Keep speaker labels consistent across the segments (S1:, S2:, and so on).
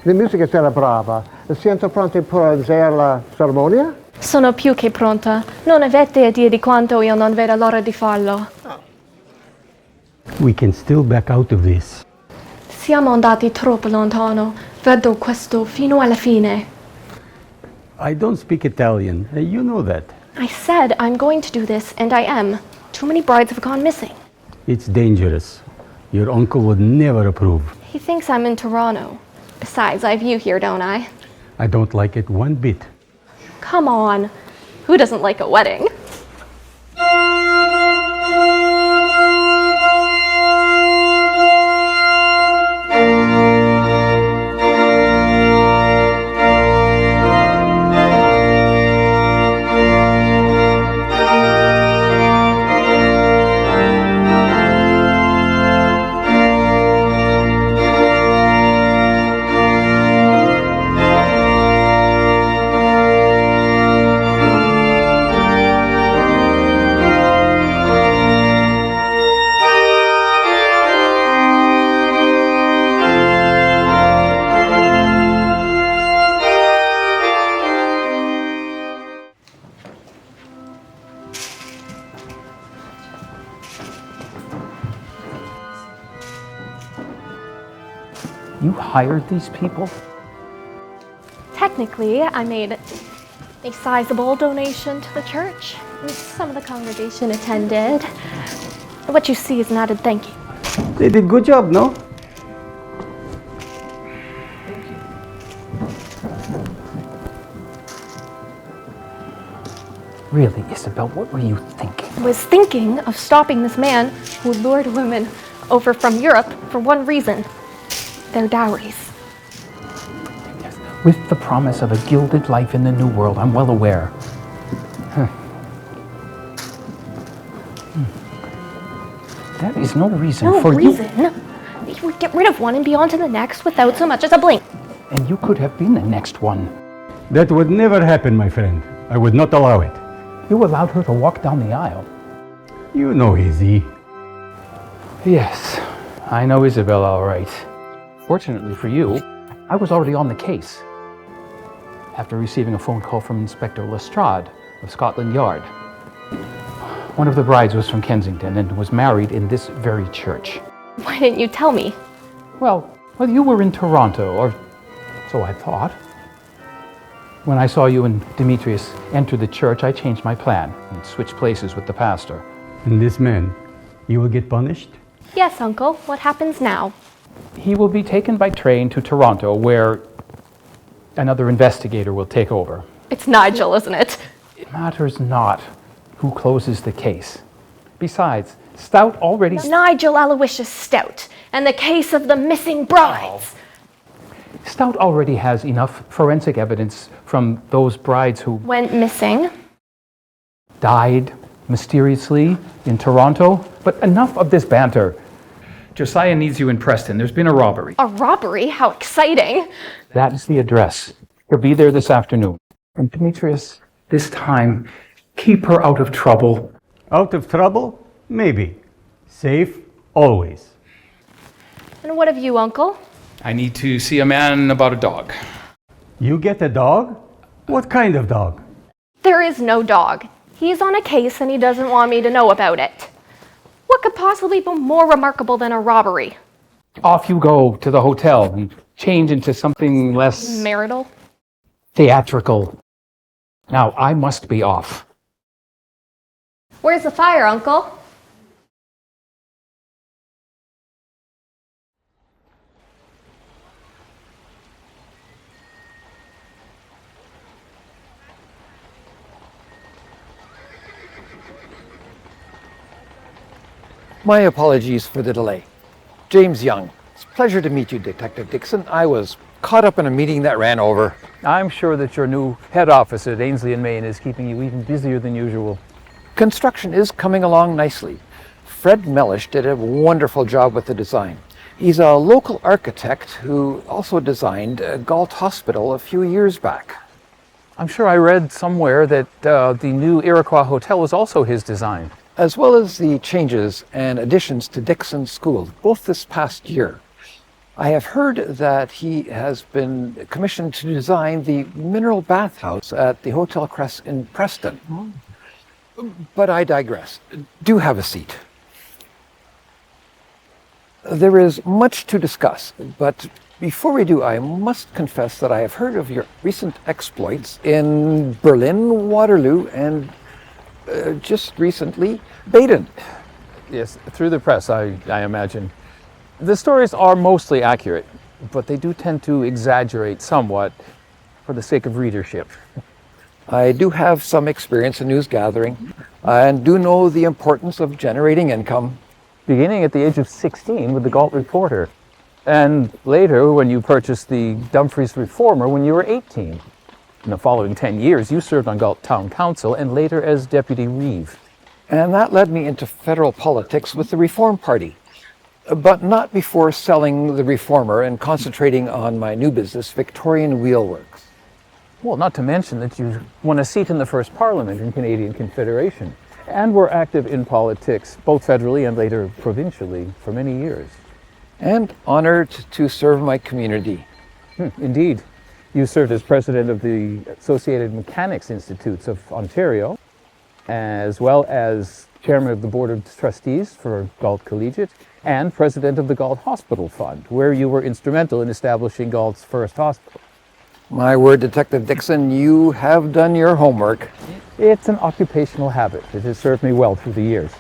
S1: La musica era brava. Siete pronti per iniziare la cerimonia?
S2: Sono più che pronta. Non avete idea di quanto io non vedo l'ora di farlo.
S3: We can still back out of this.
S2: Siamo andati troppo lontano. Vedo questo fino alla fine.
S3: I don't speak Italian. You know that.
S2: I said I'm going to do this, and I am. Too many brides have gone missing.
S3: It's dangerous. Your uncle would never approve.
S2: He thinks I'm in Toronto. Besides, I have you here, don't I?
S3: I don't like it one bit.
S2: Come on. Who doesn't like a wedding?
S4: You hired these people?
S2: Technically, I made a sizable donation to the church. And some of the congregation attended. What you see is not a thank you.
S3: They did good job, no?
S4: Really, Isabel, what were you thinking?
S2: I was thinking of stopping this man who lured women over from Europe for one reason. Their dowries.
S4: Yes, with the promise of a gilded life in the New World, I'm well aware. That is no reason
S2: No
S4: for
S2: reason? You would get rid of one and be on to the next without so much as a blink.
S4: And you could have been the next one.
S3: That would never happen, my friend. I would not allow it.
S4: You allowed her to walk down the aisle.
S3: You know Izzy.
S4: Yes, I know Isabel all right. Fortunately for you, I was already on the case. After receiving a phone call from Inspector Lestrade of Scotland Yard. One of the brides was from Kensington and was married in this very church.
S2: Why didn't you tell me?
S4: Well, you were in Toronto, or so I thought. When I saw you and Demetrius enter the church, I changed my plan and switched places with the pastor.
S3: And this man, he will get punished?
S2: Yes, Uncle. What happens now?
S4: He will be taken by train to Toronto, where another investigator will take over.
S2: It's Nigel, isn't it?
S4: It matters not who closes the case. Besides, Stout already...
S2: Nigel Aloysius Stout, and the case of the missing brides.
S4: Stout already has enough forensic evidence from those brides who...
S2: Went missing.
S4: Died mysteriously in Toronto. But enough of this banter. Josiah needs you in Preston. There's been a robbery.
S2: A robbery? How exciting.
S4: That is the address. He'll be there this afternoon. And Demetrius, this time, keep her out of trouble.
S3: Out of trouble? Maybe. Safe? Always.
S2: And what of you, Uncle?
S4: I need to see a man about a dog.
S3: You get a dog? What kind of dog?
S2: There is no dog. He's on a case and he doesn't want me to know about it. What could possibly be more remarkable than a robbery?
S4: Off you go to the hotel and change into something less...
S2: Marital?
S4: Theatrical. Now, I must be off.
S2: Where's the fire, Uncle?
S5: My apologies for the delay. James Young. It's a pleasure to meet you, Detective Dickson. I was caught up in a meeting that ran over.
S4: I'm sure that your new head office at Ainsley and Main is keeping you even busier than usual.
S5: Construction is coming along nicely. Fred Mellish did a wonderful job with the design. He's a local architect who also designed Galt Hospital a few years back.
S4: I'm sure I read somewhere that the new Iroquois Hotel was also his design.
S5: As well as the changes and additions to Dickson School, both this past year. I have heard that he has been commissioned to design the mineral bathhouse at the Hotel Crest in Preston. But I digress. Do have a seat. There is much to discuss, but before we do, I must confess that I have heard of your recent exploits in Berlin, Waterloo, and just recently, Baden.
S4: Yes, through the press, I imagine. The stories are mostly accurate, but they do tend to exaggerate somewhat for the sake of readership.
S5: I do have some experience in news gathering and do know the importance of generating income.
S4: Beginning at the age of 16 with the Galt Reporter, and later when you purchased the Dumfries Reformer when you were 18. In the following 10 years, you served on Galt Town Council and later as Deputy Reeve.
S5: And that led me into federal politics with the Reform Party, but not before selling the Reformer and concentrating on my new business, Victorian Wheelworks.
S4: Well, not to mention that you won a seat in the first Parliament in Canadian Confederation and were active in politics, both federally and later provincially, for many years.
S5: And honored to serve my community.
S4: Indeed. You served as president of the Associated Mechanics Institutes of Ontario, as well as chairman of the Board of Trustees for Galt Collegiate, and president of the Galt Hospital Fund, where you were instrumental in establishing Galt's first hospital.
S5: My word, Detective Dickson, you have done your homework.
S4: It's an occupational habit. It has served me well through the years.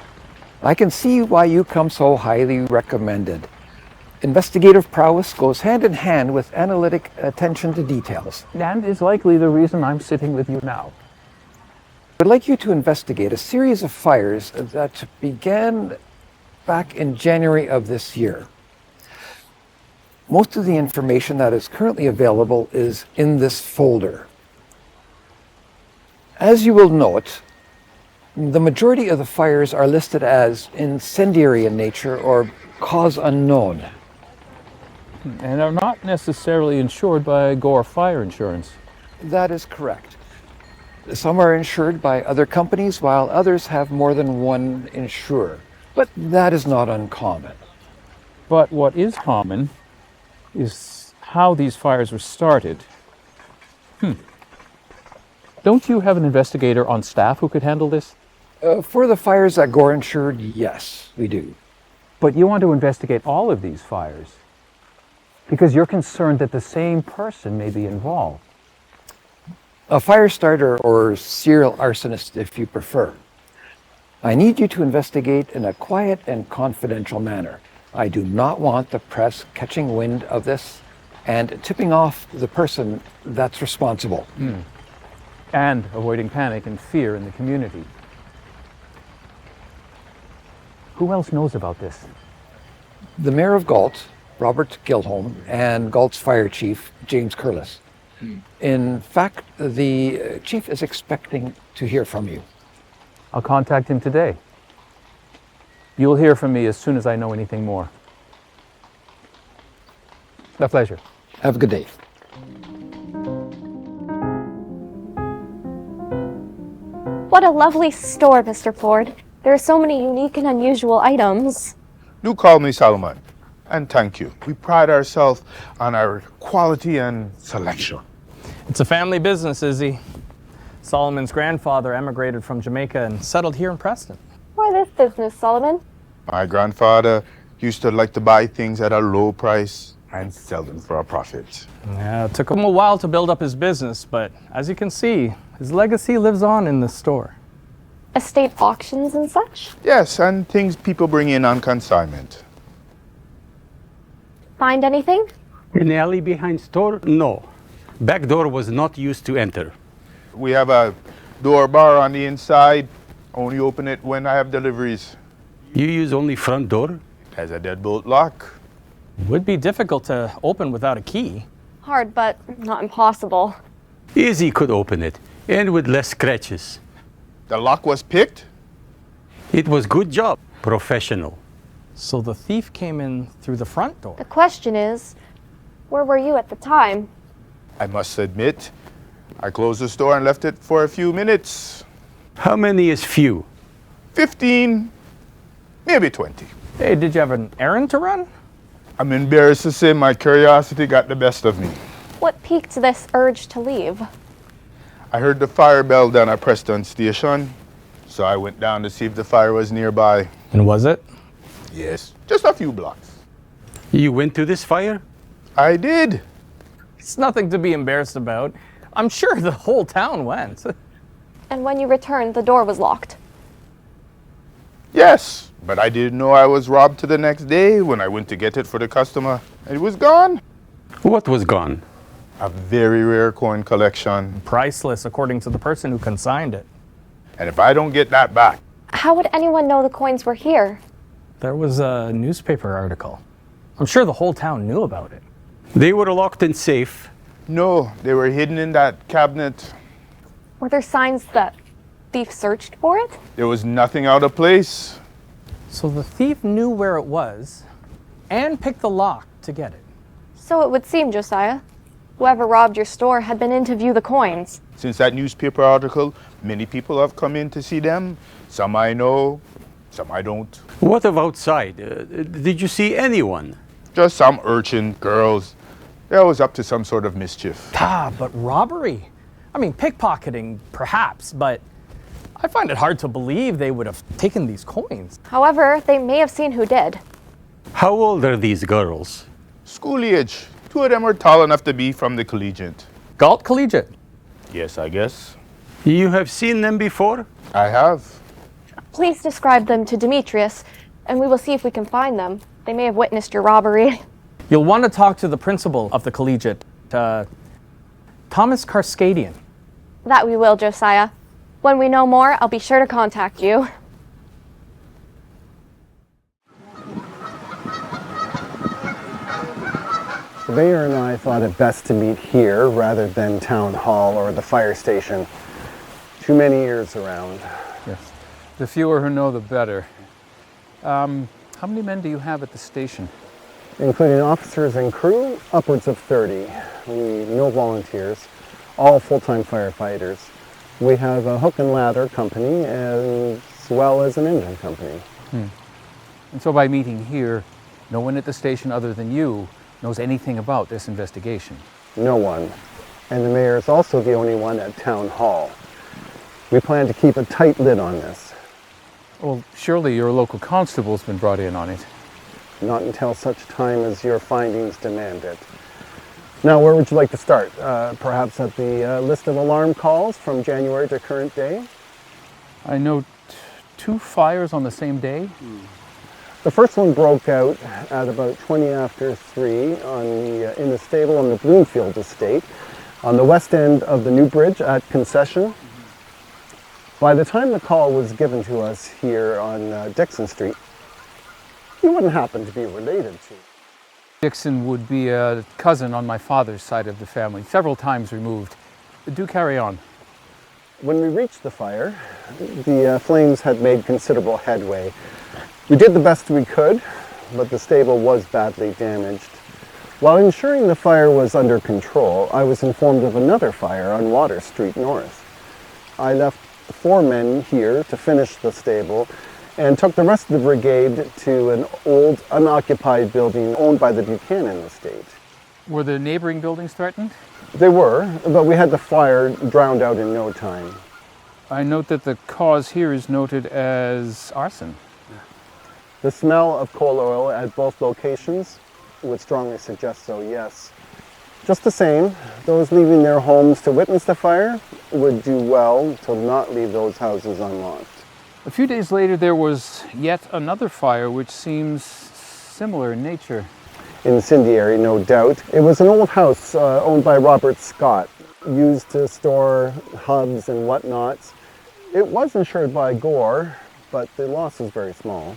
S5: I can see why you come so highly recommended. Investigative prowess goes hand in hand with analytic attention to details.
S4: And is likely the reason I'm sitting with you now.
S5: I'd like you to investigate a series of fires that began back in January of this year. Most of the information that is currently available is in this folder. As you will note, the majority of the fires are listed as incendiary in nature or cause unknown.
S4: And are not necessarily insured by Gore Fire Insurance.
S5: That is correct. Some are insured by other companies, while others have more than one insurer. But that is not uncommon.
S4: But what is common is how these fires were started. Don't you have an investigator on staff who could handle this?
S5: For the fires that Gore insured, yes, we do.
S4: But you want to investigate all of these fires because you're concerned that the same person may be involved.
S5: A Firestarter or serial arsonist, if you prefer. I need you to investigate in a quiet and confidential manner. I do not want the press catching wind of this and tipping off the person that's responsible.
S4: And avoiding panic and fear in the community. Who else knows about this?
S5: The Mayor of Galt, Robert Gilholm, and Galt's Fire Chief, James Curlis. In fact, the chief is expecting to hear from you.
S4: I'll contact him today. You'll hear from me as soon as I know anything more. A pleasure.
S5: Have a good day.
S2: What a lovely store, Mr. Ford. There are so many unique and unusual items.
S6: Do call me Solomon, and thank you. We pride ourselves on our quality and selection.
S7: It's a family business, Izzy. Solomon's grandfather emigrated from Jamaica and settled here in Preston.
S2: Why this business, Solomon?
S6: My grandfather used to like to buy things at a low price and sell them for a profit.
S7: Yeah, it took him a while to build up his business, but as you can see, his legacy lives on in this store.
S2: Estate auctions and such?
S6: Yes, and things people bring in on consignment.
S2: Find anything?
S3: In the alley behind store? No. Back door was not used to enter.
S6: We have a door bar on the inside. Only open it when I have deliveries.
S3: You use only front door?
S6: It has a deadbolt lock.
S7: Would be difficult to open without a key.
S2: Hard, but not impossible.
S3: Izzy could open it, and with less scratches.
S6: The lock was picked.
S3: It was good job, professional.
S7: So the thief came in through the front door.
S2: The question is, where were you at the time?
S6: I must admit, I closed the store and left it for a few minutes.
S3: How many is few?
S6: 15, maybe 20.
S7: Hey, did you have an errand to run?
S6: I'm embarrassed to say my curiosity got the best of me.
S2: What piqued this urge to leave?
S6: I heard the fire bell down at Preston station, so I went down to see if the fire was nearby.
S7: And was it?
S6: Yes, just a few blocks.
S3: You went to this fire?
S6: I did.
S7: It's nothing to be embarrassed about. I'm sure the whole town went.
S2: And when you returned, the door was locked.
S6: Yes, but I didn't know I was robbed till the next day when I went to get it for the customer. It was gone.
S3: What was gone?
S6: A very rare coin collection.
S7: Priceless, according to the person who consigned it.
S6: And if I don't get that back,
S2: How would anyone know the coins were here?
S7: There was a newspaper article. I'm sure the whole town knew about it.
S3: They were locked in safe.
S6: no, they were hidden in that cabinet.
S2: Were there signs that thief searched for it?
S6: There was nothing out of place.
S7: So the thief knew where it was and picked the lock to get it.
S2: So it would seem, Josiah. Whoever robbed your store had been in to view the coins.
S6: Since that newspaper article, many people have come in to see them. Some I know, some I don't.
S3: What of outside? Did you see anyone?
S6: Just some urchin girls. They're always up to some sort of mischief.
S7: But robbery? I mean, pickpocketing, perhaps, but I find it hard to believe they would have taken these coins.
S2: However, they may have seen who did.
S3: How old are these girls?
S6: School age. Two of them are tall enough to be from the collegiate.
S7: Galt Collegiate.
S6: Yes, I guess.
S3: You have seen them before?
S6: I have.
S2: Please describe them to Demetrius, and we will see if we can find them. They may have witnessed your robbery.
S7: You'll want to talk to the principal of the collegiate, Thomas Carskadian.
S2: That we will, Josiah. When we know more, I'll be sure to contact you.
S1: The mayor and I thought it best to meet here rather than town hall or the fire station. Too many ears around.
S4: Yes. The fewer who know, the better. How many men do you have at the station?
S1: Including officers and crew, upwards of 30. No volunteers, all full-time firefighters. We have a hook and ladder company as well as an engine company.
S4: And so by meeting here, no one at the station other than you knows anything about this investigation.
S1: No one. And the mayor is also the only one at town hall. We plan to keep a tight lid on this.
S4: Well, surely your local constable's been brought in on it.
S1: Not until such time as your findings demand it. Now, where would you like to start? Perhaps at the list of alarm calls from January to current day?
S4: I note 2 fires on the same day.
S1: The first one broke out at about 20 after 3 in the stable on the Bloomfield estate on the west end of the new bridge at Concession. By the time the call was given to us here on Dickson Street, you wouldn't happen to be related to.
S4: Dickson would be a cousin on my father's side of the family, several times removed. Do carry on.
S1: When we reached the fire, the flames had made considerable headway. We did the best we could, but the stable was badly damaged. While ensuring the fire was under control, I was informed of another fire on Water Street North. I left 4 men here to finish the stable and took the rest of the brigade to an old unoccupied building owned by the Buchanan estate.
S4: Were the neighboring buildings threatened?
S1: They were, but we had the fire drowned out in no time.
S4: I note that the cause here is noted as arson.
S1: The smell of coal oil at both locations would strongly suggest so, yes. Just the same, those leaving their homes to witness the fire would do well to not leave those houses unlocked.
S4: A few days later, there was yet another fire which seems similar in nature.
S1: Incendiary, no doubt. It was an old house owned by Robert Scott, used to store hubs and whatnots. It was insured by Gore, but the loss was very small.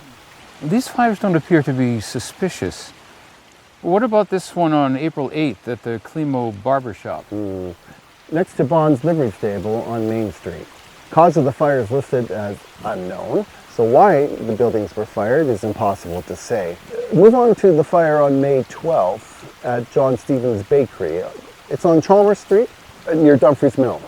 S4: These fires don't appear to be suspicious. What about this one on April 8th at the Climo Barber Shop?
S1: Next to Bond's livery stable on Main Street. Cause of the fire is listed as unknown, so why the buildings were fired is impossible to say. Move on to the fire on May 12th at John Stevens Bakery. It's on Chalmers Street near Dumfries Mill.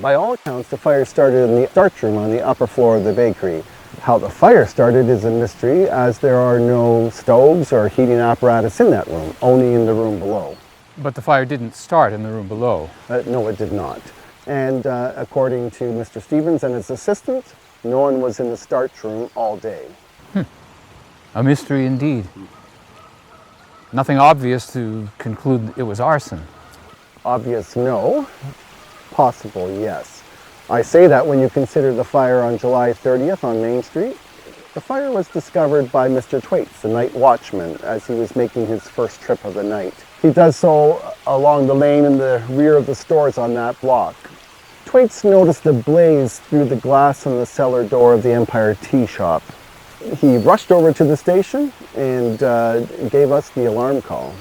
S1: By all accounts, the fire started in the dark room on the upper floor of the bakery. How the fire started is a mystery, as there are no stoves or heating apparatus in that room, only in the room below.
S4: But the fire didn't start in the room below.
S1: No, it did not. And according to Mr. Stevens and his assistant, no one was in the starch room all day.
S4: A mystery indeed. Nothing obvious to conclude it was arson.
S1: Obvious, no. Possible, yes. I say that when you consider the fire on July 30th on Main Street. The fire was discovered by Mr. Twaits, the night watchman, as he was making his first trip of the night. He does so along the lane in the rear of the stores on that block. Twaits noticed a blaze through the glass on the cellar door of the Empire Tea Shop. He rushed over to the station and gave us the alarm call.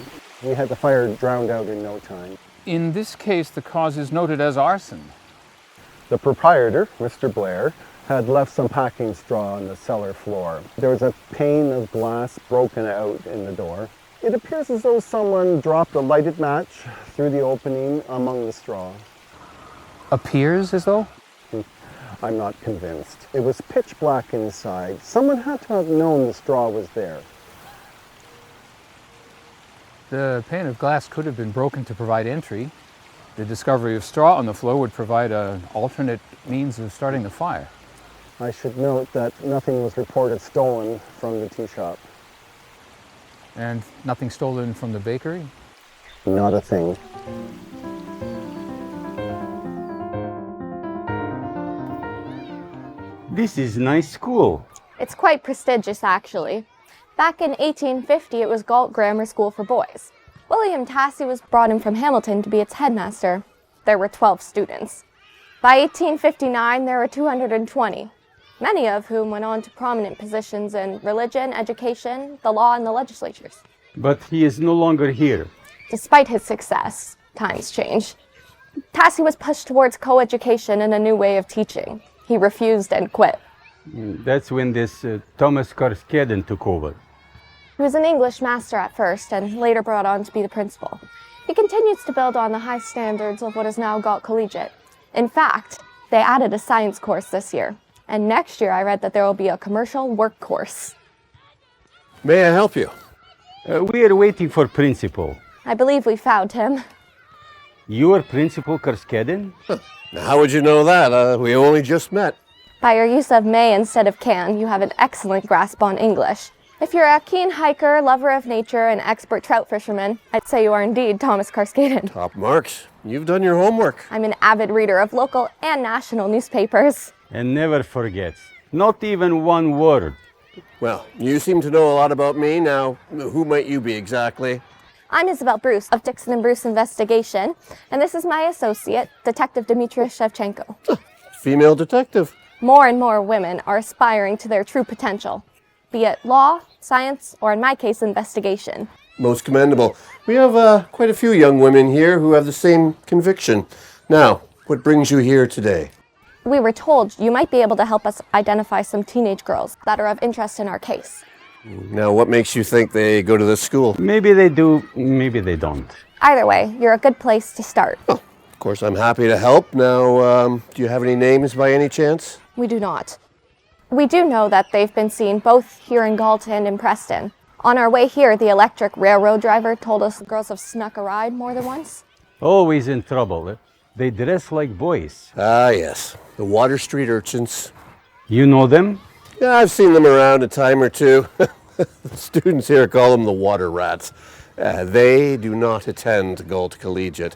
S1: We had the fire drowned out in no time.
S4: In this case, the cause is noted as arson.
S1: The proprietor, Mr. Blair, had left some packing straw on the cellar floor. There was a pane of glass broken out in the door. It appears as though someone dropped a lighted match through the opening among the straw.
S4: Appears as though?
S1: I'm not convinced. It was pitch black inside. Someone had to have known the straw was there.
S4: The pane of glass could have been broken to provide entry. The discovery of straw on the floor would provide an alternate means of starting the fire.
S1: I should note that nothing was reported stolen from the tea shop.
S4: And nothing stolen from the bakery?
S1: Not a thing.
S3: This is nice school.
S2: It's quite prestigious, actually. Back in 1850, it was Galt Grammar School for Boys. William Tassie was brought in from Hamilton to be its headmaster. There were 12 students. By 1859, there were 220, many of whom went on to prominent positions in religion, education, the law, and the legislatures.
S3: But he is no longer here.
S2: Despite his success, times change. Tassie was pushed towards co-education and a new way of teaching. He refused and quit.
S3: That's when this Thomas Karskeden took over.
S2: He was an English master at first and later brought on to be the principal. He continues to build on the high standards of what is now Galt Collegiate. In fact, they added a science course this year. And next year I read that there will be a commercial work course.
S8: May I help you?
S3: We are waiting for principal.
S2: I believe we found him.
S3: You are Principal Karskeden?
S8: Now, how would you know that? We only just met.
S2: By your use of may instead of can, you have an excellent grasp on English. If you're a keen hiker, lover of nature, and expert trout fisherman, I'd say you are indeed Thomas Karskeden.
S8: Top marks. You've done your homework.
S2: I'm an avid reader of local and national newspapers.
S3: And never forgets. Not even one word.
S8: Well, you seem to know a lot about me. Now, who might you be exactly?
S2: I'm Isabel Bruce of Dickson and Bruce Investigation, and this is my associate, Detective Demetrius Shevchenko.
S8: Female detective.
S2: More and more women are aspiring to their true potential, be it law, science, or in my case, investigation.
S8: Most commendable. We have quite a few young women here who have the same conviction. Now, what brings you here today?
S2: We were told you might be able to help us identify some teenage girls that are of interest in our case.
S8: Now, what makes you think they go to this school?
S3: Maybe they do, maybe they don't.
S2: Either way, you're a good place to start.
S8: Oh, of course, I'm happy to help. Now, do you have any names by any chance?
S2: We do not. We do know that they've been seen both here in Galt and in Preston. On our way here, the electric railroad driver told us the girls have snuck a ride more than once.
S3: Always in trouble. They dress like boys.
S8: Ah, yes. The Water Street Urchins.
S3: You know them?
S8: Yeah, I've seen them around a time or two. The students here call them the water rats. They do not attend Galt Collegiate.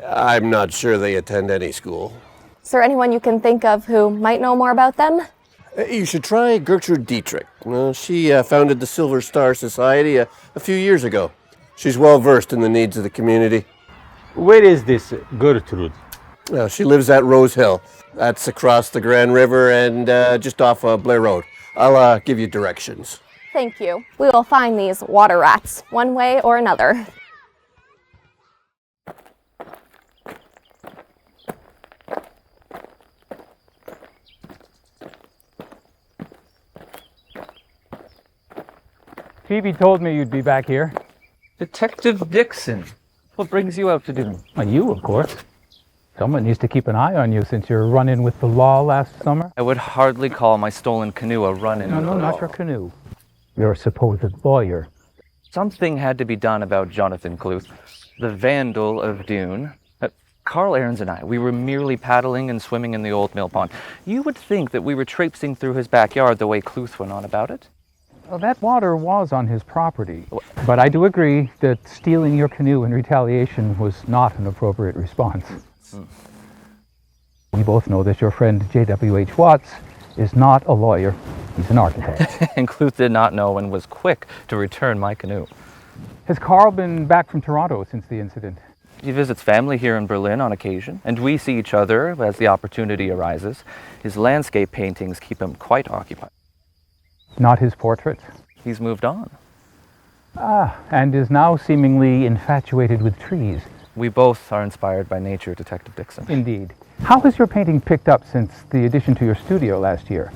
S8: I'm not sure they attend any school.
S2: Is there anyone you can think of who might know more about them?
S8: You should try Gertrude Dietrich. She founded the Silver Star Society a few years ago. She's well versed in the needs of the community.
S3: Where is this Gertrude?
S8: She lives at Rose Hill. That's across the Grand River and just off Blair Road. I'll give you directions.
S2: Thank you. We will find these water rats, one way or another.
S4: Phoebe told me you'd be back here.
S5: Detective Dickson. What brings you out to dinner?
S4: Well, you, of course. Someone needs to keep an eye on you since your run-in with the law last summer.
S9: I would hardly call my stolen canoe a run-in.
S4: No, not your canoe. Your supposed lawyer.
S9: Something had to be done about Jonathan Cluth, the vandal of Dune. Carl Aarons and I, we were merely paddling and swimming in the old mill pond. You would think that we were traipsing through his backyard the way Cluth went on about it.
S4: Well, that water was on his property. But I do agree that stealing your canoe in retaliation was not an appropriate response. We both know that your friend J.W.H. Watts is not a lawyer. He's an architect.
S9: And Cluth did not know and was quick to return my canoe.
S4: Has Carl been back from Toronto since the incident?
S9: He visits family here in Berlin on occasion, and we see each other as the opportunity arises. His landscape paintings keep him quite occupied.
S4: Not his portraits?
S9: He's moved on.
S4: And is now seemingly infatuated with trees.
S9: We both are inspired by nature, Detective Dickson.
S4: Indeed. How has your painting picked up since the addition to your studio last year?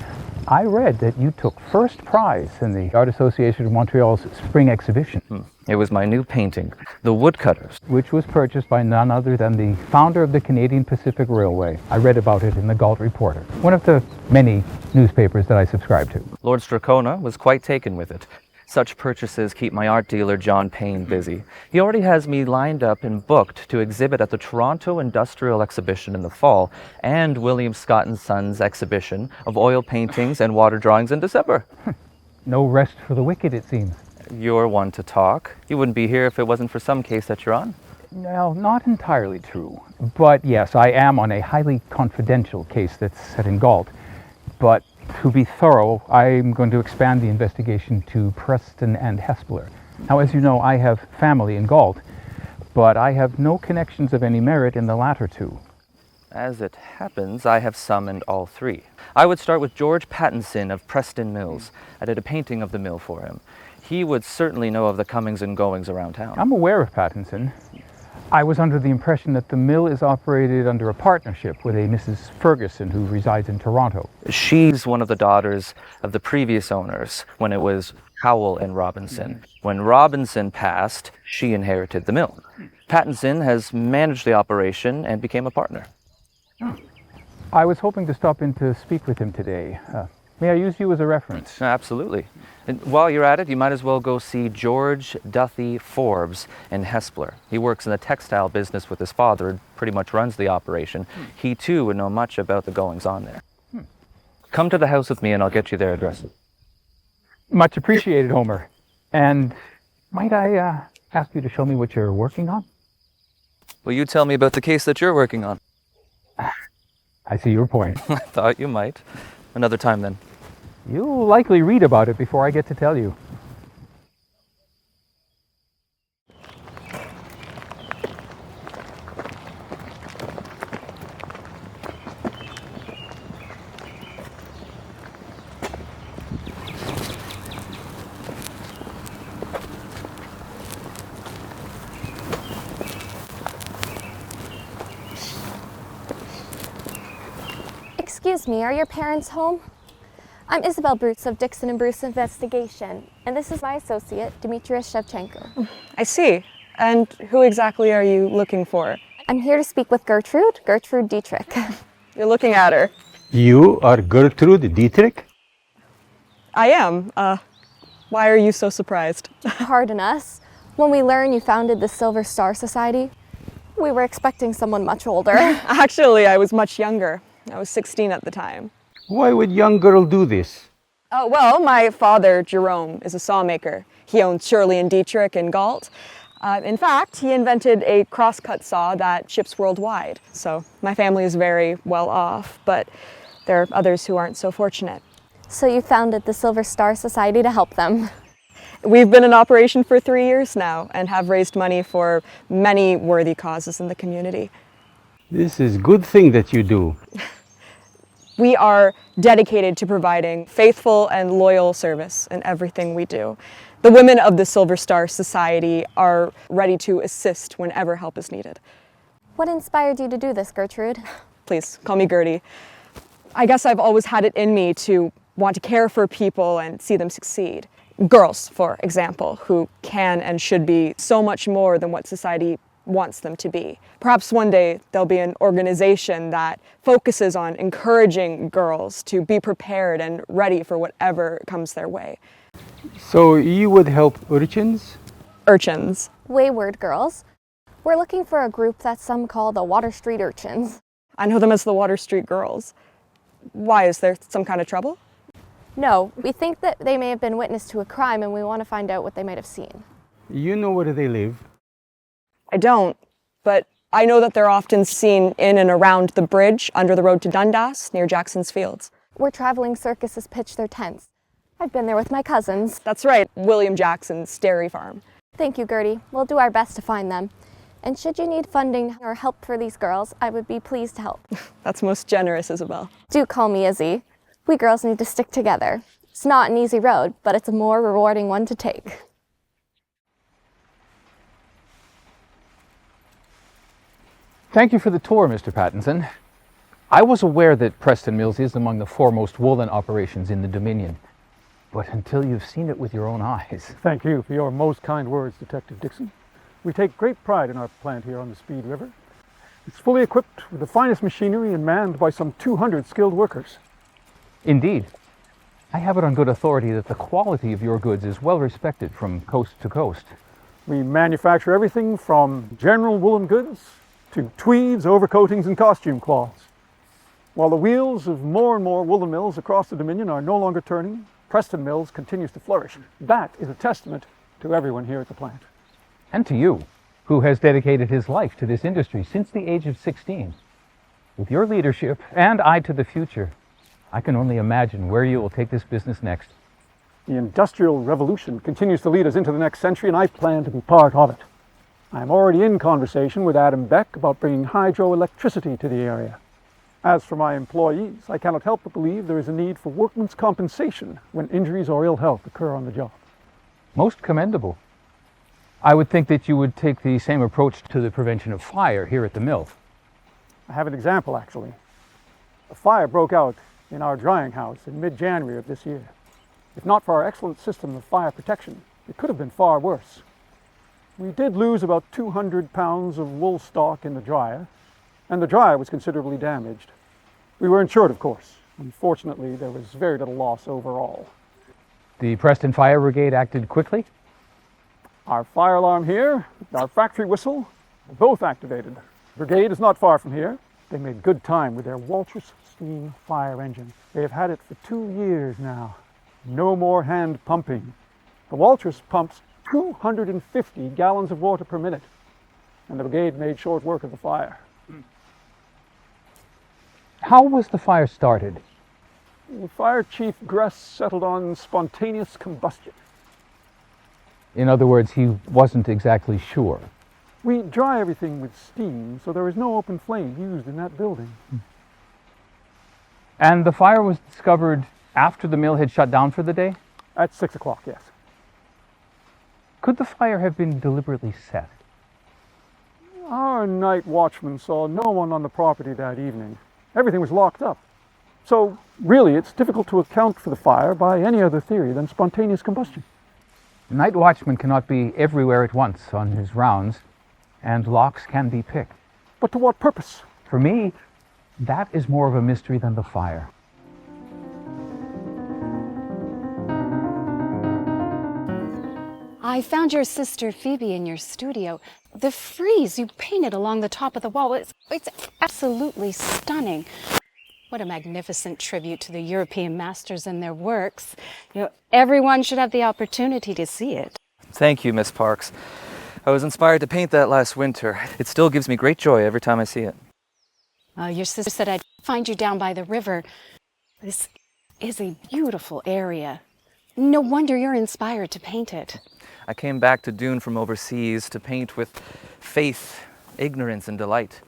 S4: I read that you took first prize in the Art Association of Montreal's spring exhibition.
S9: It was my new painting, The Woodcutters.
S4: Which was purchased by none other than the founder of the Canadian Pacific Railway. I read about it in the Galt Reporter, one of the many newspapers that I subscribe to.
S9: Lord Strathcona was quite taken with it. Such purchases keep my art dealer John Payne busy. He already has me lined up and booked to exhibit at the Toronto Industrial Exhibition in the fall and William Scott & Sons exhibition of oil paintings and water drawings in December.
S4: No rest for the wicked, it seems.
S9: You're one to talk. You wouldn't be here if it wasn't for some case that you're on.
S4: Well, not entirely true. But yes, I am on a highly confidential case that's set in Galt. But to be thorough, I'm going to expand the investigation to Preston and Hespeler. Now, as you know, I have family in Galt, but I have no connections of any merit in the latter two.
S9: As it happens, I have summoned all three. I would start with George Pattinson of Preston Mills. I did a painting of the mill for him. He would certainly know of the comings and goings around town.
S4: I'm aware of Pattinson. I was under the impression that the mill is operated under a partnership with a Mrs. Ferguson who resides in Toronto.
S9: She's one of the daughters of the previous owners when it was Howell and Robinson. When Robinson passed, she inherited the mill. Pattinson has managed the operation and became a partner.
S4: I was hoping to stop in to speak with him today. May I use you as a reference?
S9: Absolutely. And while you're at it, you might as well go see George Duthie Forbes in Hespeler. He works in the textile business with his father and pretty much runs the operation. He too would know much about the goings on there. Come to the house with me and I'll get you their addresses.
S4: Much appreciated, Homer. And might I ask you to show me what you're working on?
S9: Will you tell me about the case that you're working on?
S4: I see your point.
S9: I thought you might. Another time then.
S4: You'll likely read about it before I get to tell you.
S2: Excuse me, are your parents home? I'm Isabel Bruce of Dickson & Bruce Investigation, and this is my associate, Demetrius Shevchenko.
S10: I see. And who exactly are you looking for?
S2: I'm here to speak with Gertrude Dietrich.
S10: You're looking at her.
S3: You are Gertrude Dietrich?
S10: I am. Why are you so surprised?
S2: Pardon us. When we learned you founded the Silver Star Society, we were expecting someone much older.
S10: Actually, I was much younger. I was 16 at the time.
S3: Why would young girl do this?
S10: Well, my father, Jerome, is a sawmaker. He owns Shirley and Dietrich in Galt. In fact, he invented a cross-cut saw that ships worldwide. So my family is very well off, but there are others who aren't so fortunate.
S2: So you founded the Silver Star Society to help them.
S10: We've been in operation for 3 years now and have raised money for many worthy causes in the community.
S3: This is good thing that you do.
S10: We are dedicated to providing faithful and loyal service in everything we do. The women of the Silver Star Society are ready to assist whenever help is needed.
S2: What inspired you to do this, Gertrude?
S10: Please, call me Gertie. I guess I've always had it in me to want to care for people and see them succeed. Girls, for example, who can and should be so much more than what society wants them to be. Perhaps one day there'll be an organization that focuses on encouraging girls to be prepared and ready for whatever comes their way.
S4: So you would help urchins?
S10: Urchins.
S2: Wayward girls. We're looking for a group that some call the Water Street Urchins.
S10: I know them as the Water Street Girls. Why, is there some kind of trouble?
S2: No, we think that they may have been witness to a crime and we want to find out what they might have seen.
S3: You know where they live?
S10: I don't, but I know that they're often seen in and around the bridge under the road to Dundas near Jackson's Fields.
S2: Where traveling circuses pitch their tents. I've been there with my cousins.
S10: That's right, William Jackson's dairy farm.
S2: Thank you, Gertie. We'll do our best to find them. And should you need funding or help for these girls, I would be pleased to help.
S10: That's most generous, Isabel.
S2: Do call me Izzy. We girls need to stick together. It's not an easy road, but it's a more rewarding one to take.
S4: Thank you for the tour, Mr. Pattinson. I was aware that Preston Mills is among the foremost woolen operations in the Dominion, but until you've seen it with your own eyes.
S11: Thank you for your most kind words, Detective Dickson. We take great pride in our plant here on the Speed River. It's fully equipped with the finest machinery and manned by some 200 skilled workers.
S4: Indeed. I have it on good authority that the quality of your goods is well respected from coast to coast.
S11: We manufacture everything from general woolen goods to tweeds, overcoatings, and costume cloths. While the wheels of more and more woolen mills across the Dominion are no longer turning, Preston Mills continues to flourish. That is a testament to everyone here at the plant.
S4: And to you, who has dedicated his life to this industry since the age of 16. With your leadership and eye to the future, I can only imagine where you will take this business next.
S11: The Industrial Revolution continues to lead us into the next century, and I plan to be part of it. I am already in conversation with Adam Beck about bringing hydroelectricity to the area. As for my employees, I cannot help but believe there is a need for workmen's compensation when injuries or ill health occur on the job.
S4: Most commendable. I would think that you would take the same approach to the prevention of fire here at the mill.
S11: I have an example, actually. A fire broke out in our drying house in mid-January of this year. If not for our excellent system of fire protection, it could have been far worse. We did lose about 200 pounds of wool stock in the dryer, and the dryer was considerably damaged. We were insured, of course. Unfortunately, there was very little loss overall.
S4: The Preston Fire Brigade acted quickly?
S11: Our fire alarm here, our factory whistle, are both activated. The brigade is not far from here. They made good time with their Walters steam fire engine. They have had it for 2 years now. No more hand pumping. The Walters pumps 250 gallons of water per minute, and the brigade made short work of the fire.
S4: How was the fire started?
S11: The fire chief Gress settled on spontaneous combustion.
S4: In other words, he wasn't exactly sure.
S11: We dry everything with steam, so there is no open flame used in that building.
S4: And the fire was discovered after the mill had shut down for the day?
S11: At 6 o'clock, yes.
S4: Could the fire have been deliberately set?
S11: Our night watchman saw no one on the property that evening. Everything was locked up. So, really, it's difficult to account for the fire by any other theory than spontaneous combustion.
S4: The night watchman cannot be everywhere at once on his rounds, and locks can be picked.
S11: But to what purpose?
S4: For me, that is more of a mystery than the fire.
S12: I found your sister Phoebe in your studio. The frieze you painted along the top of the wall, it's absolutely stunning. What a magnificent tribute to the European masters and their works. You know, everyone should have the opportunity to see it.
S9: Thank you, Miss Parks. I was inspired to paint that last winter. It still gives me great joy every time I see it.
S12: Your sister said I'd find you down by the river. This is a beautiful area. No wonder you're inspired to paint it.
S9: I came back to Dune from overseas to paint with faith, ignorance, and delight.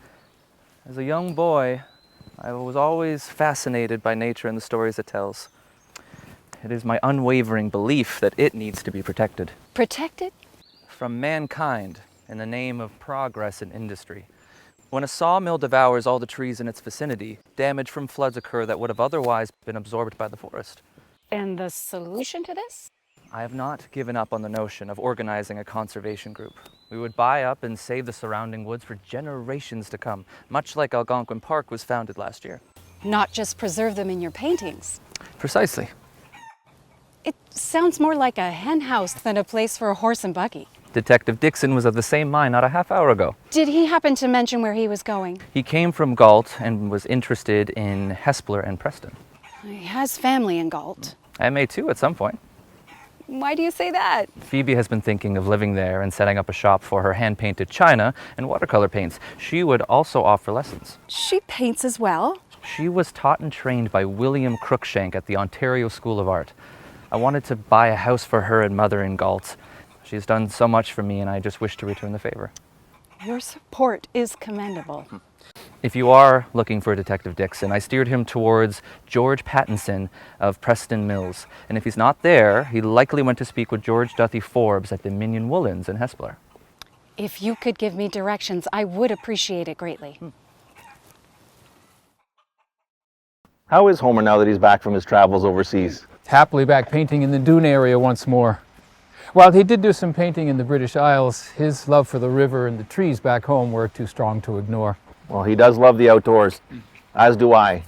S9: As a young boy, I was always fascinated by nature and the stories it tells. It is my unwavering belief that it needs to be protected.
S12: Protected?
S9: From mankind in the name of progress in industry. When a sawmill devours all the trees in its vicinity, damage from floods occur that would have otherwise been absorbed by the forest.
S12: And the solution to this?
S9: I have not given up on the notion of organizing a conservation group. We would buy up and save the surrounding woods for generations to come, much like Algonquin Park was founded last year.
S12: Not just preserve them in your paintings.
S9: Precisely.
S12: It sounds more like a hen house than a place for a horse and buggy.
S9: Detective Dickson was of the same mind not a half hour ago.
S12: Did he happen to mention where he was going?
S9: He came from Galt and was interested in Hespeler and Preston.
S12: He has family in Galt.
S9: I may too at some point.
S12: Why do you say that?
S9: Phoebe has been thinking of living there and setting up a shop for her hand-painted china and watercolor paints. She would also offer lessons.
S12: She paints as well.
S9: She was taught and trained by William Cruikshank at the Ontario School of Art. I wanted to buy a house for her and mother in Galt. She's done so much for me and I just wish to return the favor.
S12: Your support is commendable.
S9: If you are looking for Detective Dickson, I steered him towards George Pattinson of Preston Mills. And if he's not there, he likely went to speak with George Duthie Forbes at Dominion Woolens in Hespeler.
S12: If you could give me directions, I would appreciate it greatly.
S13: How is Homer now that he's back from his travels overseas?
S4: Happily back painting in the dune area once more. While he did do some painting in the British Isles, his love for the river and the trees back home were too strong to ignore.
S13: Well, he does love the outdoors, as do I.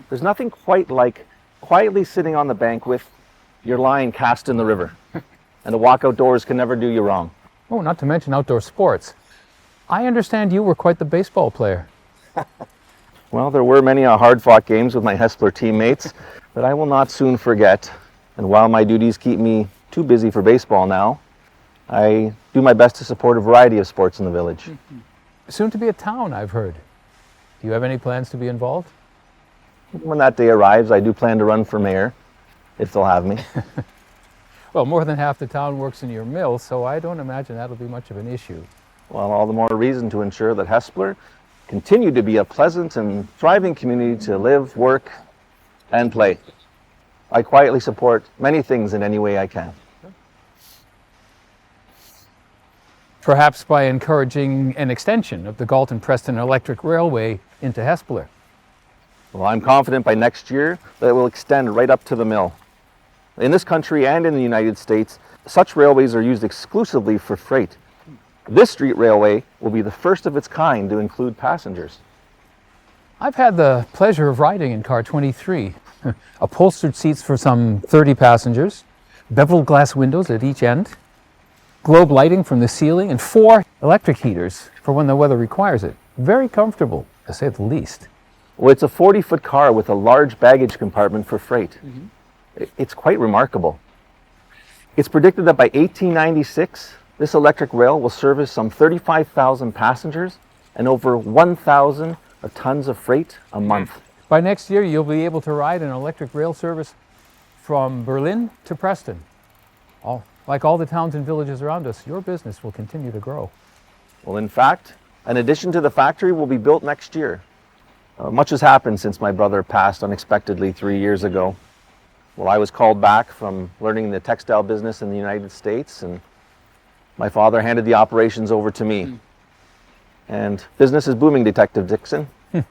S13: There's nothing quite like quietly sitting on the bank with your line cast in the river. And a walk outdoors can never do you wrong.
S4: Oh, not to mention outdoor sports. I understand you were quite the baseball player.
S13: Well, there were many hard-fought games with my Hespeler teammates that I will not soon forget. And while my duties keep me too busy for baseball now, I do my best to support a variety of sports in the village.
S4: Soon to be a town, I've heard. Do you have any plans to be involved?
S13: When that day arrives, I do plan to run for mayor, if they'll have me.
S4: Well, more than half the town works in your mill, so I don't imagine that'll be much of an issue.
S13: Well, all the more reason to ensure that Hespeler continue to be a pleasant and thriving community to live, work, and play. I quietly support many things in any way I can.
S4: Perhaps by encouraging an extension of the Galt and Preston Electric Railway into Hespeler.
S13: Well, I'm confident by next year that it will extend right up to the mill. In this country and in the United States, such railways are used exclusively for freight. This street railway will be the first of its kind to include passengers.
S4: I've had the pleasure of riding in car 23. Upholstered seats for some 30 passengers, beveled glass windows at each end, globe lighting from the ceiling, and 4 electric heaters for when the weather requires it. Very comfortable, to say the least.
S13: Well, it's a 40-foot car with a large baggage compartment for freight. It's quite remarkable. It's predicted that by 1896, this electric rail will service some 35,000 passengers and over 1,000 tons of freight a month.
S4: By next year, you'll be able to ride an electric rail service from Berlin to Preston. Like all the towns and villages around us, your business will continue to grow.
S13: Well, in fact, an addition to the factory will be built next year. Much has happened since my brother passed unexpectedly 3 years ago. Well, I was called back from learning the textile business in the United States, and my father handed the operations over to me. And business is booming, Detective Dickson.
S4: If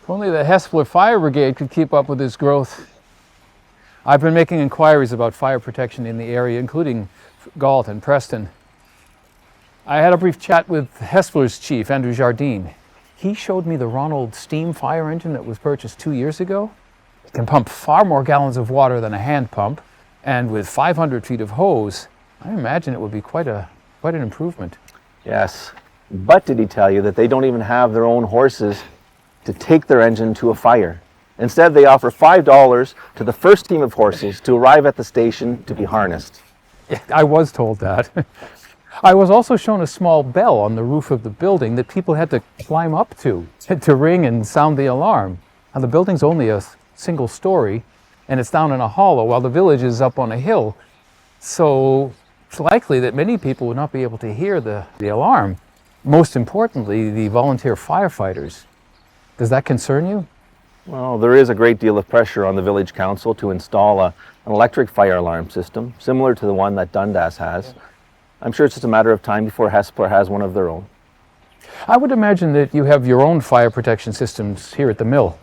S4: only the Hespeler Fire Brigade could keep up with this growth. I've been making inquiries about fire protection in the area, including Galt and Preston. I had a brief chat with Hespeler's chief, Andrew Jardine. He showed me the Ronald steam fire engine that was purchased 2 years ago. It can pump far more gallons of water than a hand pump, and with 500 feet of hose, I imagine it would be quite an improvement.
S13: Yes, but did he tell you that they don't even have their own horses to take their engine to a fire? Instead, they offer $5 to the first team of horses to arrive at the station to be harnessed.
S4: Yeah, I was told that. I was also shown a small bell on the roof of the building that people had to climb up to ring and sound the alarm. Now, the building's only a single story, and it's down in a hollow while the village is up on a hill. So it's likely that many people would not be able to hear the alarm. Most importantly, the volunteer firefighters. Does that concern you?
S13: Well, there is a great deal of pressure on the village council to install an electric fire alarm system, similar to the one that Dundas has. I'm sure it's just a matter of time before Hespeler has one of their own.
S4: I would imagine that you have your own fire protection systems here at the mill.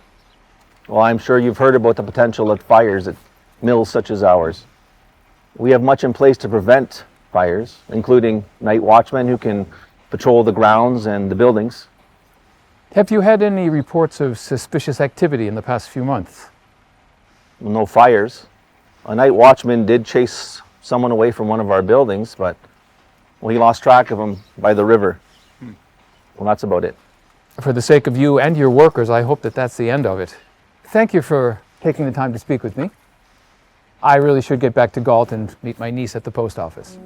S13: Well, I'm sure you've heard about the potential of fires at mills such as ours. We have much in place to prevent fires, including night watchmen who can patrol the grounds and the buildings.
S4: Have you had any reports of suspicious activity in the past few months?
S13: No fires. A night watchman did chase someone away from one of our buildings, but he lost track of him by the river. Well, that's about it.
S4: For the sake of you and your workers, I hope that that's the end of it. Thank you for taking the time to speak with me. I really should get back to Galt and meet my niece at the post office.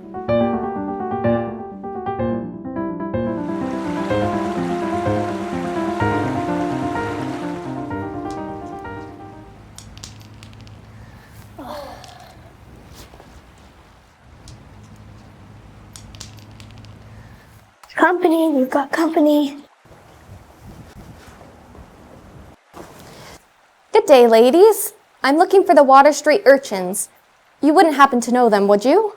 S14: Company, we've got company.
S2: Good day, ladies. I'm looking for the Water Street Urchins. You wouldn't happen to know them, would you?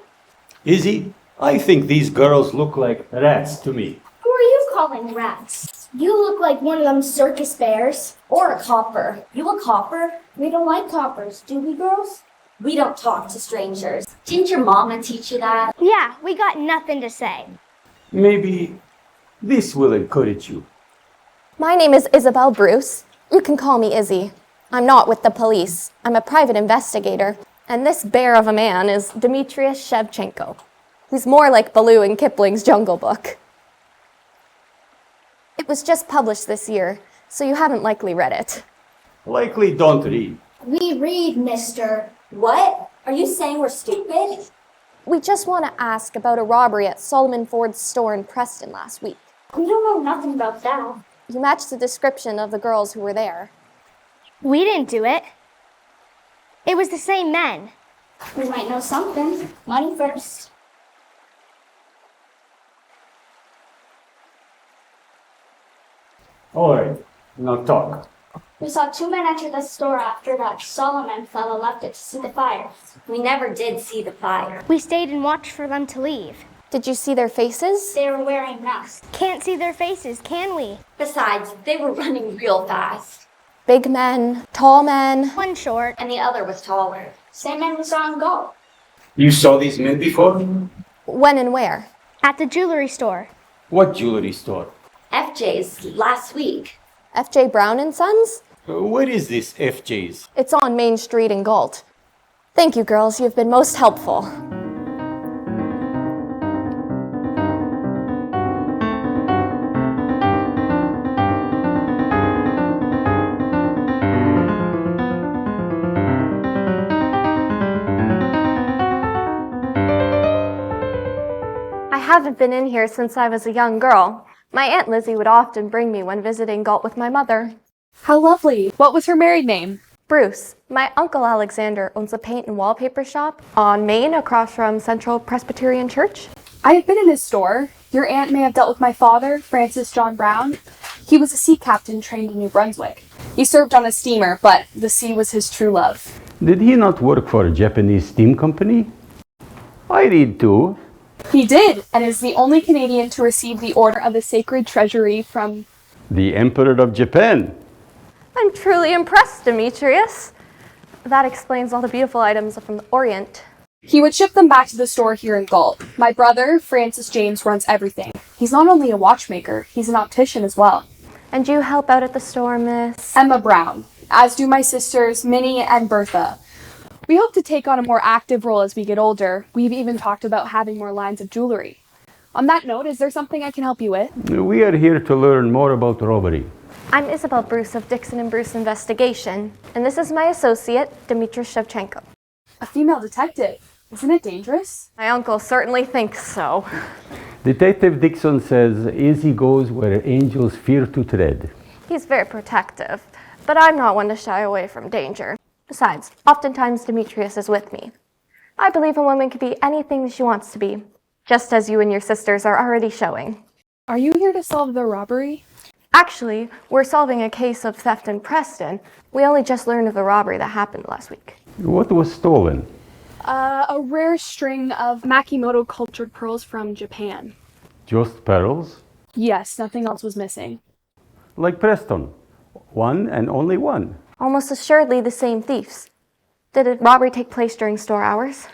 S3: Izzy, I think these girls look like rats to me.
S14: Who are you calling rats? You look like one of them circus bears. Or a copper. You a copper? We don't like coppers, do we, girls?
S15: We don't talk to strangers. Didn't your mama teach you that?
S14: Yeah, we got nothing to say.
S3: Maybe this will encourage you.
S2: My name is Isabel Bruce. You can call me Izzy. I'm not with the police. I'm a private investigator. And this bear of a man is Demetrius Shevchenko. He's more like Baloo in Kipling's Jungle Book. It was just published this year, so you haven't likely read it.
S3: Likely don't read.
S14: We read, mister.
S15: What? Are you saying we're stupid?
S2: We just want to ask about a robbery at Solomon Ford's store in Preston last week.
S14: We don't know nothing about that.
S2: You matched the description of the girls who were there.
S14: We didn't do it. It was the same men. We might know something. Money first.
S3: All right, now talk.
S14: We saw two men enter the store after that Solomon fellow left it to see the fire.
S15: We never did see the fire.
S14: We stayed and watched for them to leave.
S2: Did you see their faces?
S14: They were wearing masks. Can't see their faces, can we?
S15: Besides, they were running real fast.
S2: Big men, tall men.
S14: One short.
S15: And the other was taller.
S14: Same man we saw on Galt.
S3: You saw these men before?
S2: When and where?
S14: At the jewelry store.
S3: What jewelry store?
S15: FJ's last week.
S2: FJ Brown and Sons?
S3: Where is this FJ's?
S2: It's on Main Street in Galt. Thank you, girls. You've been most helpful. I haven't been in here since I was a young girl. My Aunt Lizzie would often bring me when visiting Galt with my mother.
S16: How lovely. What was her married name?
S2: Bruce. My Uncle Alexander owns a paint and wallpaper shop on Main across from Central Presbyterian Church.
S16: I have been in his store. Your aunt may have dealt with my father, Francis John Brown. He was a sea captain trained in New Brunswick. He served on a steamer, but the sea was his true love.
S3: Did he not work for a Japanese steam company? I read too.
S16: He did, and is the only Canadian to receive the Order of the Sacred Treasury from
S3: The Emperor of Japan.
S2: I'm truly impressed, Demetrius. That explains all the beautiful items from the Orient.
S16: He would ship them back to the store here in Galt. My brother, Francis James, runs everything. He's not only a watchmaker, he's an optician as well.
S2: And you help out at the store, Miss?
S16: Emma Brown, as do my sisters, Minnie and Bertha. We hope to take on a more active role as we get older. We've even talked about having more lines of jewelry. On that note, is there something I can help you with?
S3: We are here to learn more about robbery.
S2: I'm Isabel Bruce of Dickson & Bruce Investigation, and this is my associate, Demetrius Shevchenko.
S16: A female detective. Isn't it dangerous?
S2: My uncle certainly thinks so.
S3: Detective Dickson says Izzy goes where angels fear to tread.
S2: He's very protective, but I'm not one to shy away from danger. Besides, oftentimes Demetrius is with me. I believe a woman can be anything she wants to be, just as you and your sisters are already showing.
S16: Are you here to solve the robbery?
S2: Actually, we're solving a case of theft in Preston. We only just learned of the robbery that happened last week.
S3: What was stolen?
S16: A rare string of Makimoto cultured pearls from Japan.
S3: Just pearls?
S16: Yes, nothing else was missing.
S3: Like Preston. One and only one.
S2: Almost assuredly the same thieves. Did a robbery take place during store hours?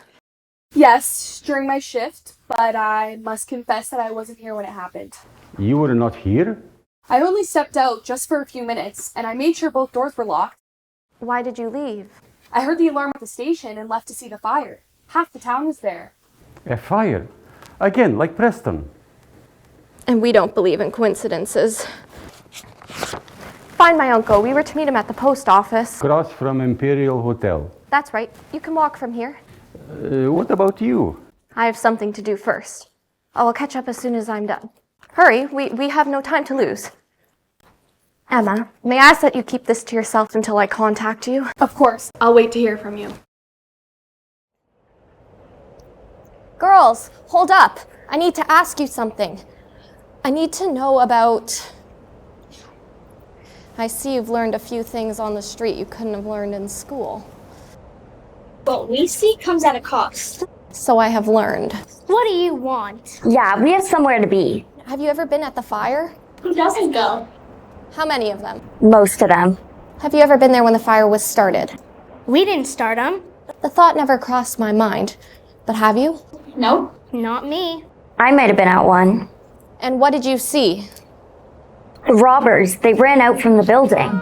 S16: Yes, during my shift, but I must confess that I wasn't here when it happened.
S3: You were not here?
S16: I only stepped out just for a few minutes, and I made sure both doors were locked.
S2: Why did you leave?
S16: I heard the alarm at the station and left to see the fire. Half the town was there.
S3: A fire? Again, like Preston.
S2: And we don't believe in coincidences. Find my uncle. We were to meet him at the post office.
S3: Across from Imperial Hotel.
S2: That's right. You can walk from here.
S3: What about you?
S2: I have something to do first. I will catch up as soon as I'm done. Hurry, we have no time to lose. Emma, may I ask that you keep this to yourself until I contact you?
S16: Of course. I'll wait to hear from you.
S2: Girls, hold up. I need to ask you something. I need to know about... I see you've learned a few things on the street you couldn't have learned in school.
S14: What we see comes at a cost.
S2: So I have learned.
S14: What do you want?
S15: Yeah, we have somewhere to be.
S2: Have you ever been at the fire?
S14: Who doesn't go?
S2: How many of them?
S15: Most of them.
S2: Have you ever been there when the fire was started?
S14: We didn't start them.
S2: The thought never crossed my mind. But have you?
S14: No, not me.
S15: I might have been at one.
S2: And what did you see?
S15: The robbers, they ran out from the building.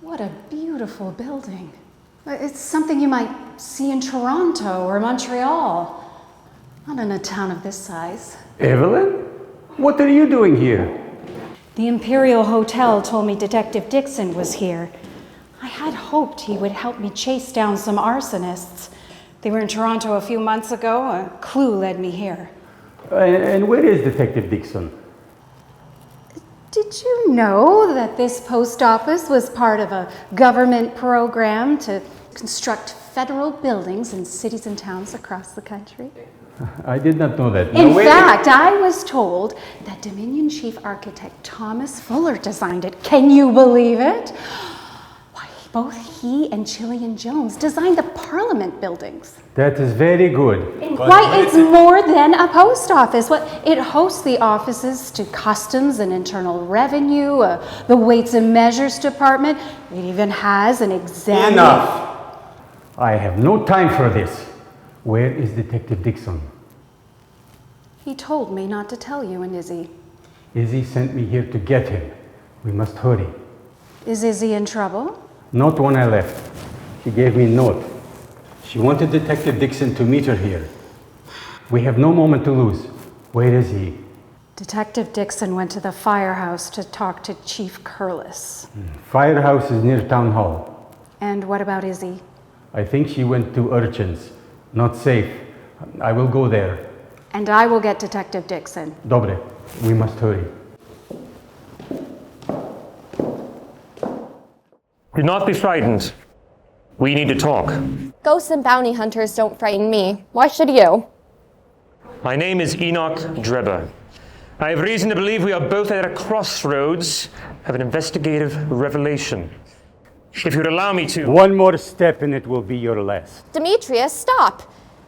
S12: What a beautiful building. It's something you might see in Toronto or Montreal. Not in a town of this size.
S3: Evelyn? What are you doing here?
S12: The Imperial Hotel told me Detective Dickson was here. I had hoped he would help me chase down some arsonists. They were in Toronto a few months ago. A clue led me here.
S3: And where is Detective Dickson?
S12: Did you know that this post office was part of a government program to construct federal buildings in cities and towns across the country?
S3: I did not know that.
S12: In fact, I was told that Dominion Chief Architect Thomas Fuller designed it. Can you believe it? Why, both he and Chilean Jones designed the Parliament buildings.
S3: That is very good.
S12: Why, it's more than a post office. It hosts the offices to Customs and Internal Revenue, the Weights and Measures Department. It even has an exam.
S3: Enough! I have no time for this. Where is Detective Dickson?
S12: He told me not to tell you and Izzy.
S3: Izzy sent me here to get him. We must hurry.
S12: Is Izzy in trouble?
S3: Not when I left. She gave me a note. She wanted Detective Dickson to meet her here. We have no moment to lose. Where is he?
S12: Detective Dickson went to the firehouse to talk to Chief Curlis.
S3: Firehouse is near Town Hall.
S12: And what about Izzy?
S3: I think she went to Urchins. Not safe. I will go there.
S12: And I will get Detective Dickson.
S3: Dobre. We must hurry.
S17: Do not be frightened. We need to talk.
S2: Ghosts and bounty hunters don't frighten me. Why should you?
S17: My name is Enoch Drebber. I have reason to believe we are both at a crossroads of an investigative revelation. If you'd allow me to...
S3: One more step and it will be your last.
S2: Demetrius, stop!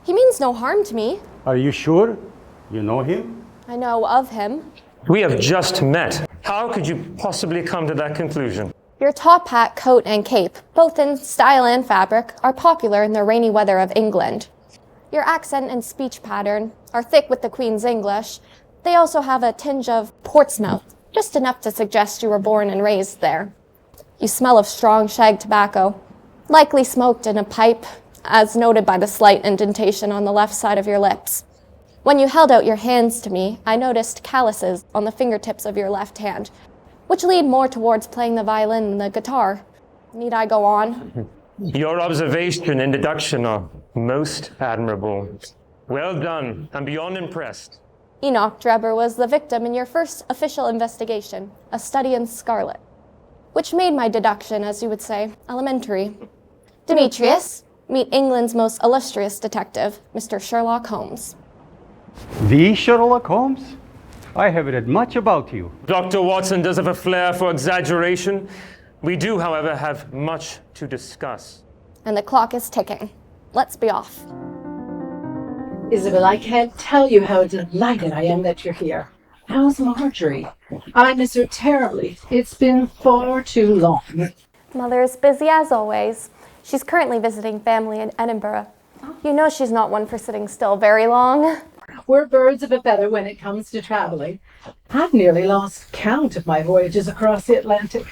S2: He means no harm to me.
S3: Are you sure? You know him?
S2: I know of him.
S17: We have just met. How could you possibly come to that conclusion?
S2: Your top hat, coat, and cape, both in style and fabric, are popular in the rainy weather of England. Your accent and speech pattern are thick with the Queen's English. They also have a tinge of Portsmouth, just enough to suggest you were born and raised there. You smell of strong shag tobacco, likely smoked in a pipe, as noted by the slight indentation on the left side of your lips. When you held out your hands to me, I noticed calluses on the fingertips of your left hand, which lead more towards playing the violin and the guitar. Need I go on?
S17: Your observation and deduction are most admirable. Well done. I'm beyond impressed.
S2: Enoch Drebber was the victim in your first official investigation, a study in scarlet, which made my deduction, as you would say, elementary. Demetrius, meet England's most illustrious detective, Mr. Sherlock Holmes.
S3: The Sherlock Holmes? I have read much about you.
S17: Dr. Watson does have a flair for exaggeration. We do, however, have much to discuss.
S2: And the clock is ticking. Let's be off.
S18: Isabel, I can't tell you how delighted I am that you're here. How's Marjorie? I miss her terribly. It's been far too long.
S2: Mother is busy as always. She's currently visiting family in Edinburgh. You know she's not one for sitting still very long.
S18: We're birds of a feather when it comes to traveling. I've nearly lost count of my voyages across the Atlantic.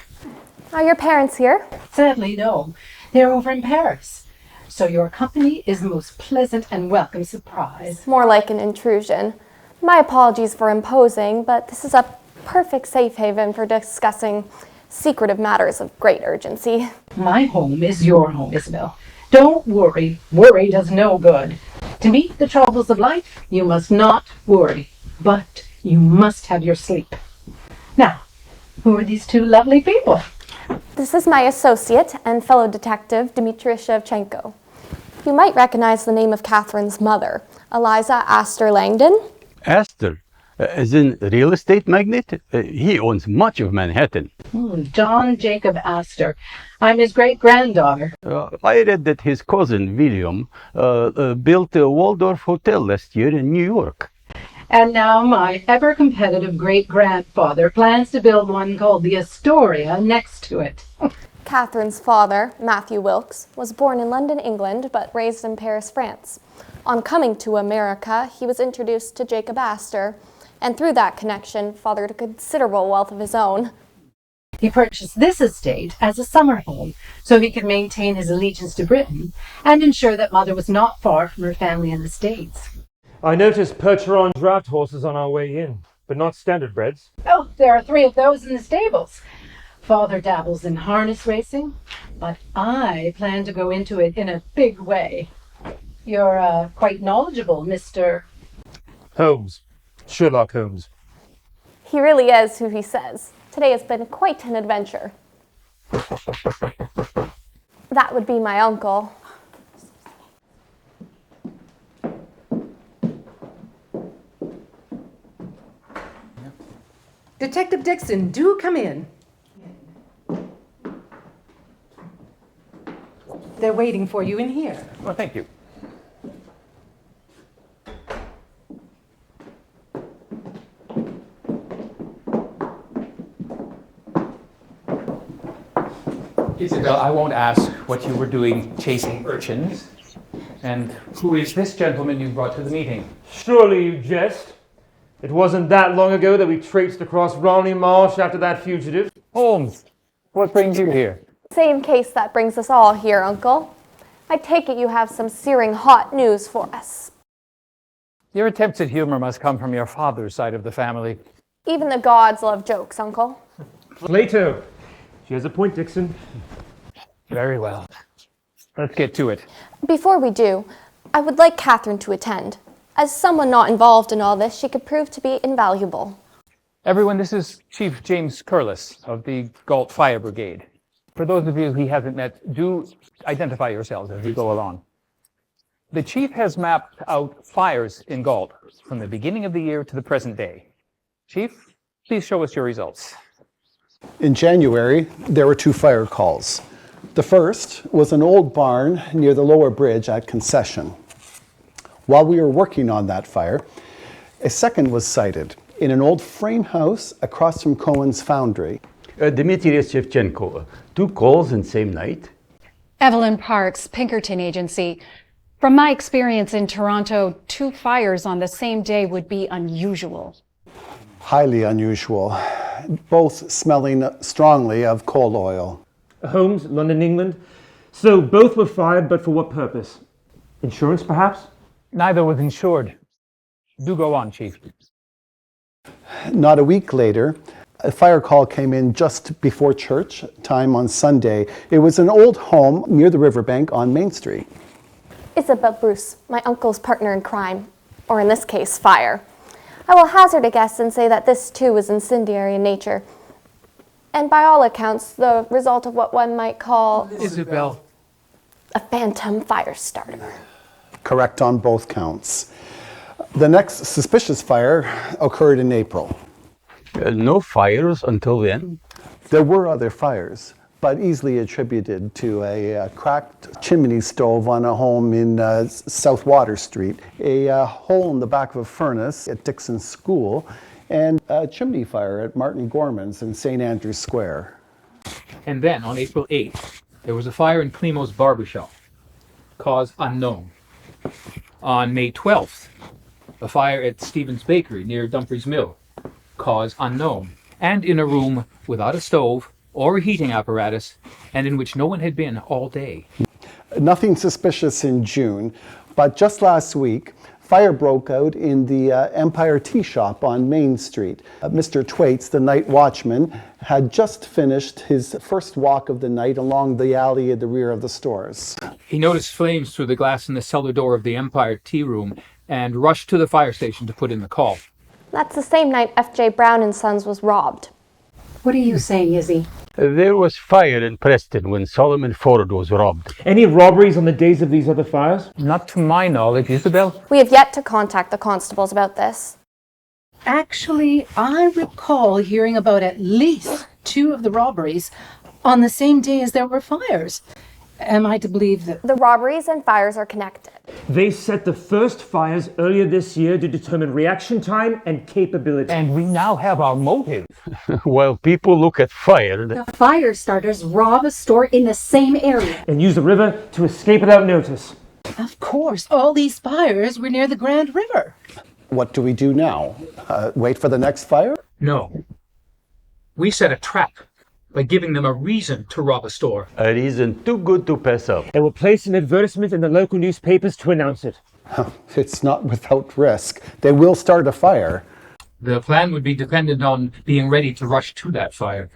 S2: Are your parents here?
S18: Sadly, no. They're over in Paris. So your company is the most pleasant and welcome surprise.
S2: More like an intrusion. My apologies for imposing, but this is a perfect safe haven for discussing secretive matters of great urgency.
S18: My home is your home, Isabel. Don't worry. Worry does no good. To meet the troubles of life, you must not worry, but you must have your sleep. Now, who are these two lovely people?
S2: This is my associate and fellow detective, Demetrius Shevchenko. You might recognize the name of Catherine's mother, Eliza Astor Langdon.
S3: Astor, as in real estate magnate? He owns much of Manhattan.
S18: John Jacob Astor. I'm his great-granddaughter.
S3: I read that his cousin William built a Waldorf hotel last year in New York.
S18: And now my ever-competitive great-grandfather plans to build one called the Astoria next to it.
S2: Catherine's father, Matthew Wilkes, was born in London, England, but raised in Paris, France. On coming to America, he was introduced to Jacob Astor, and through that connection, fathered a considerable wealth of his own.
S18: He purchased this estate as a summer home so he could maintain his allegiance to Britain and ensure that Mother was not far from her family in the States.
S17: I noticed Percheron draft horses on our way in, but not standard breds.
S18: Oh, there are 3 of those in the stables. Father dabbles in harness racing, but I plan to go into it in a big way. You're quite knowledgeable, Mr.
S17: Holmes. Sherlock Holmes.
S2: He really is who he says. Today has been quite an adventure. That would be my uncle.
S18: Detective Dickson, do come in. They're waiting for you in here.
S4: Well, thank you. Isabel, I won't ask what you were doing chasing urchins. And who is this gentleman you brought to the meeting?
S17: Surely you jest. It wasn't that long ago that we traipsed across Romney Marsh after that fugitive.
S4: Holmes, what brings you here?
S2: Same case that brings us all here, Uncle. I take it you have some searing hot news for us.
S4: Your attempts at humor must come from your father's side of the family.
S2: Even the gods love jokes, Uncle.
S17: Plato. She has a point, Dickson.
S4: Very well. Let's get to it.
S2: Before we do, I would like Catherine to attend. As someone not involved in all this, she could prove to be invaluable.
S4: Everyone, this is Chief James Curlis of the Galt Fire Brigade. For those of you he hasn't met, do identify yourselves as we go along. The chief has mapped out fires in Galt from the beginning of the year to the present day. Chief, please show us your results.
S1: In January, there were 2 fire calls. The first was an old barn near the lower bridge at Concession. While we were working on that fire, a second was sighted in an old frame house across from Cohen's foundry.
S3: Demetrius Shevchenko, 2 calls in same night.
S12: Evelyn Parks, Pinkerton Agency. From my experience in Toronto, 2 fires on the same day would be unusual.
S1: Highly unusual, both smelling strongly of coal oil.
S17: Holmes, London, England. So both were fired, but for what purpose? Insurance, perhaps?
S4: Neither was insured. Do go on, Chief.
S1: Not a week later, a fire call came in just before church time on Sunday. It was an old home near the riverbank on Main Street.
S2: Isabel Bruce, my uncle's partner in crime, or in this case, fire. I will hazard a guess and say that this too was incendiary in nature, and by all accounts, the result of what one might call
S4: Isabel.
S2: A phantom fire starter.
S1: Correct on both counts. The next suspicious fire occurred in April.
S3: No fires until then?
S1: There were other fires, but easily attributed to a cracked chimney stove on a home in South Water Street, a hole in the back of a furnace at Dickson School, and a chimney fire at Martin Gorman's in St. Andrew's Square.
S4: And then, on April 8th, there was a fire in Climo's barbershop. Cause unknown. On May 12th, a fire at Stephen's Bakery near Dumfries Mill. Cause unknown. And in a room without a stove or a heating apparatus, and in which no one had been all day.
S1: Nothing suspicious in June, but just last week, fire broke out in the Empire Tea Shop on Main Street. Mr. Twaits, the night watchman, had just finished his first walk of the night along the alley at the rear of the stores.
S4: He noticed flames through the glass in the cellar door of the Empire Tea Room and rushed to the fire station to put in the call.
S2: That's the same night F.J. Brown and Sons was robbed.
S18: What are you saying, Izzy?
S3: There was fire in Preston when Solomon Ford was robbed.
S17: Any robberies on the days of these other fires?
S4: Not to my knowledge, Isabel.
S2: We have yet to contact the constables about this.
S18: Actually, I recall hearing about at least 2 of the robberies on the same day as there were fires. Am I to believe that
S2: the robberies and fires are connected?
S17: They set the first fires earlier this year to determine reaction time and capability.
S4: And we now have our motive.
S3: While people look at fire...
S12: The Firestarters rob a store in the same area.
S17: And use the river to escape without notice.
S18: Of course, all these fires were near the Grand River.
S1: What do we do now? Wait for the next fire?
S4: No. We set a trap by giving them a reason to rob a store.
S3: A reason too good to pass up.
S17: And we'll place an advertisement in the local newspapers to announce it.
S1: It's not without risk. They will start a fire.
S4: The plan would be dependent on being ready to rush to that fire.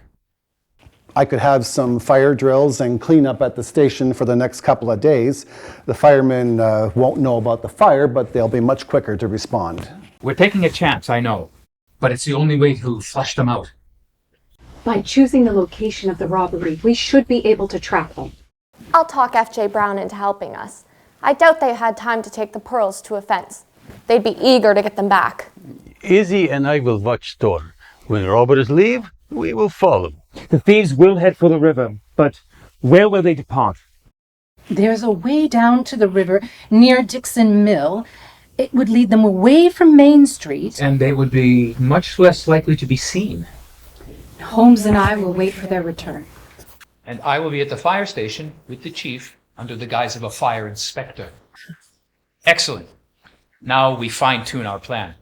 S1: I could have some fire drills and cleanup at the station for the next couple of days. The firemen won't know about the fire, but they'll be much quicker to respond.
S4: We're taking a chance, I know, but it's the only way to flush them out.
S12: By choosing the location of the robbery, we should be able to track them.
S2: I'll talk F.J. Brown into helping us. I doubt they had time to take the pearls to a fence. They'd be eager to get them back.
S3: Izzy and I will watch store. When robbers leave, we will follow.
S17: The thieves will head for the river, but where will they depart?
S18: There's a way down to the river near Dickson Mill. It would lead them away from Main Street.
S4: And they would be much less likely to be seen.
S18: Holmes and I will wait for their return.
S4: And I will be at the fire station with the chief under the guise of a fire inspector. Excellent. Now we fine-tune our plan.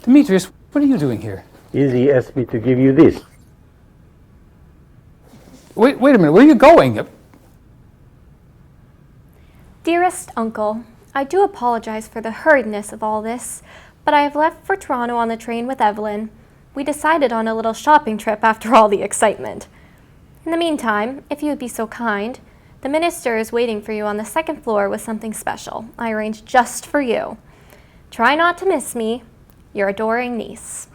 S4: Demetrius, what are you doing here?
S3: Izzy asked me to give you this.
S4: Wait a minute, where are you going?
S2: Dearest Uncle, I do apologize for the hurriedness of all this, but I have left for Toronto on the train with Evelyn. We decided on a little shopping trip after all the excitement. In the meantime, if you would be so kind, the minister is waiting for you on the 2nd floor with something special I arranged just for you. Try not to miss me. Your adoring niece.